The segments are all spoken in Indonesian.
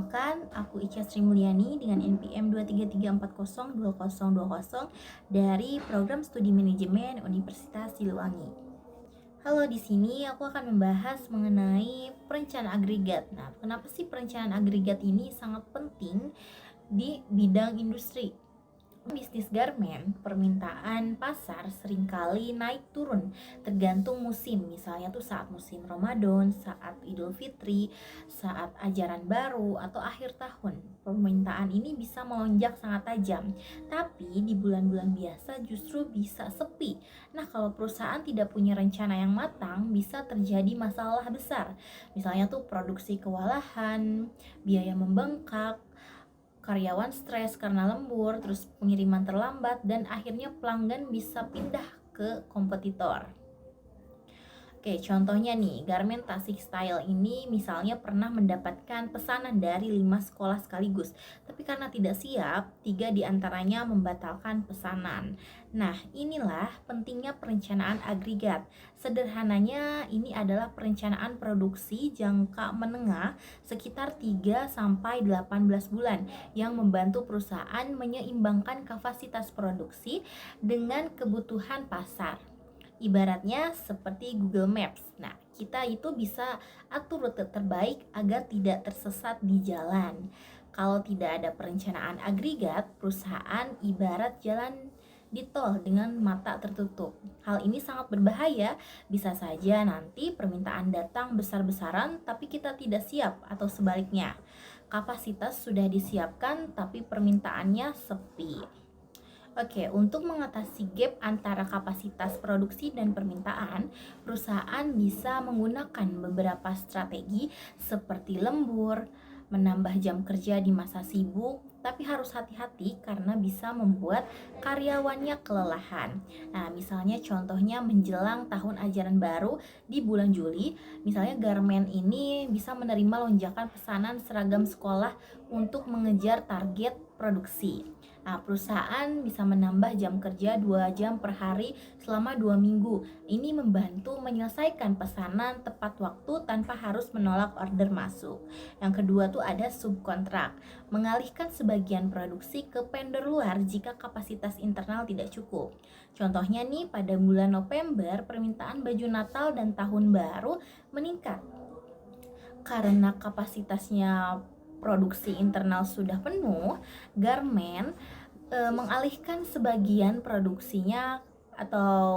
Perkenalkan, aku Ica Sri Mulyani dengan NPM 233402020 dari Program Studi Manajemen Universitas Siliwangi. Halo, di sini aku akan membahas mengenai perencanaan agregat. Nah, kenapa sih perencanaan agregat ini sangat penting di bidang industri? Bisnis garmen, permintaan pasar seringkali naik turun tergantung musim. Misalnya tuh saat musim Ramadan, saat Idul Fitri, saat ajaran baru, atau akhir tahun. Permintaan ini bisa melonjak sangat tajam. Tapi di bulan-bulan biasa justru bisa sepi. Nah, kalau perusahaan tidak punya rencana yang matang, bisa terjadi masalah besar. Misalnya tuh produksi kewalahan, biaya membengkak, karyawan stres karena lembur, terus pengiriman terlambat, dan akhirnya pelanggan bisa pindah ke kompetitor. Oke, contohnya nih, Garmen Tasik Style ini misalnya pernah mendapatkan pesanan dari 5 sekolah sekaligus, tapi karena tidak siap, 3 diantaranya membatalkan pesanan. Nah, inilah pentingnya perencanaan agregat. Sederhananya, ini adalah perencanaan produksi jangka menengah sekitar 3-18 bulan yang membantu perusahaan menyeimbangkan kapasitas produksi dengan kebutuhan pasar. Ibaratnya seperti Google Maps. Nah, kita itu bisa atur rute terbaik agar tidak tersesat di jalan. Kalau tidak ada perencanaan agregat, perusahaan ibarat jalan di tol dengan mata tertutup. Hal ini sangat berbahaya. Bisa saja nanti permintaan datang besar-besaran tapi kita tidak siap, atau sebaliknya. Kapasitas sudah disiapkan tapi permintaannya sepi. Oke, untuk mengatasi gap antara kapasitas produksi dan permintaan, perusahaan bisa menggunakan beberapa strategi seperti lembur, menambah jam kerja di masa sibuk, tapi harus hati-hati karena bisa membuat karyawannya kelelahan. Nah, misalnya contohnya menjelang tahun ajaran baru di bulan Juli, misalnya Garmen ini bisa menerima lonjakan pesanan seragam sekolah untuk mengejar target produksi. Nah, perusahaan bisa menambah jam kerja 2 jam per hari selama 2 minggu. Ini membantu menyelesaikan pesanan tepat waktu tanpa harus menolak order masuk. Yang kedua tuh ada subkontrak, mengalihkan sebagian produksi ke vendor luar jika kapasitas internal tidak cukup. Contohnya nih, pada bulan November permintaan baju Natal dan Tahun Baru meningkat karena kapasitasnya produksi internal sudah penuh. Garmen mengalihkan sebagian produksinya atau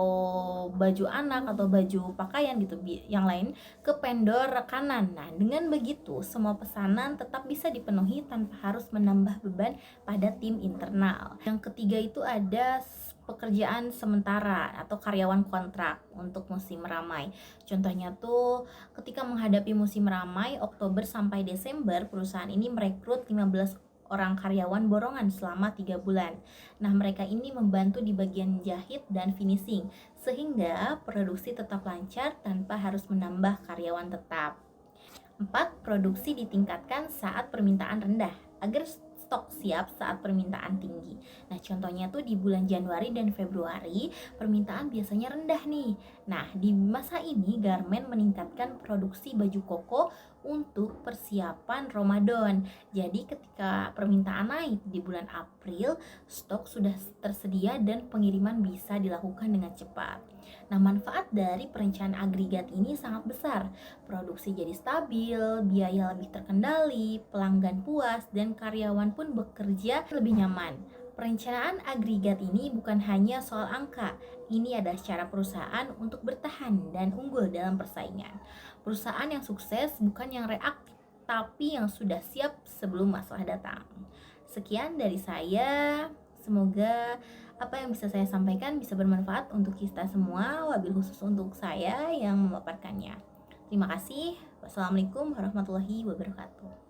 baju anak atau baju pakaian gitu yang lain ke vendor rekanan. Nah, dengan begitu semua pesanan tetap bisa dipenuhi tanpa harus menambah beban pada tim internal. Yang ketiga itu ada pekerjaan sementara atau karyawan kontrak untuk musim ramai. Contohnya tuh ketika menghadapi musim ramai Oktober sampai Desember, perusahaan ini merekrut 15 orang karyawan borongan selama 3 bulan. Nah, mereka ini membantu di bagian jahit dan finishing sehingga produksi tetap lancar tanpa harus menambah karyawan tetap. 4. Produksi ditingkatkan saat permintaan rendah agar stok siap saat permintaan tinggi. Nah, contohnya tuh di bulan Januari dan Februari permintaan biasanya rendah nih. Nah, di masa ini Garmen meningkatkan produksi baju koko untuk persiapan Ramadan. Jadi ketika permintaan naik di bulan April, stok sudah tersedia dan pengiriman bisa dilakukan dengan cepat. Nah, manfaat dari perencanaan agregat ini sangat besar. Produksi jadi stabil, biaya lebih terkendali, pelanggan puas, dan karyawan pun bekerja lebih nyaman. Perencanaan agregat ini bukan hanya soal angka, ini adalah cara perusahaan untuk bertahan dan unggul dalam persaingan. Perusahaan yang sukses bukan yang reaktif, tapi yang sudah siap sebelum masalah datang. Sekian dari saya, semoga apa yang bisa saya sampaikan bisa bermanfaat untuk kita semua, wabil khusus untuk saya yang memaparkannya. Terima kasih. Wassalamualaikum warahmatullahi wabarakatuh.